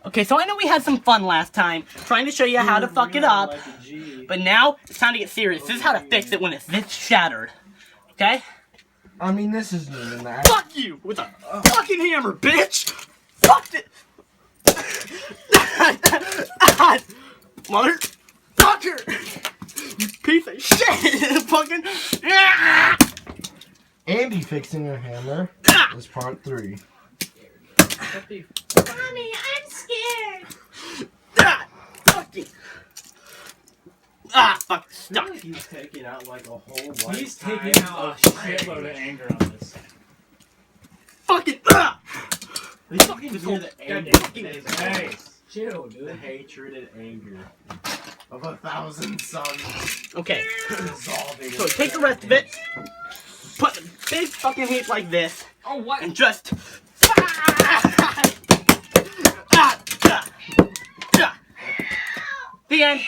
Okay, so I know we had some fun last time, trying to show you how to fuck it up. But now, it's time to get serious. This is how to fix it when it's this shattered. Okay? I mean, this isn't even that. Fuck you! With a fucking hammer, bitch! Fuck it! Motherfucker! You piece of shit! Fucking... Andy fixing a hammer is part 3. Mommy, I'm scared. Fucking... fuck, stuck. He's taking out like a whole life. He's taking out a shitload of anger on this. Fucking... You can hear the anger. Hey, chill, The dude. hatred and anger of 1,000 suns Okay, dissolving. so take the rest of it, put the big fucking heat like this, Oh, what? and just... The end.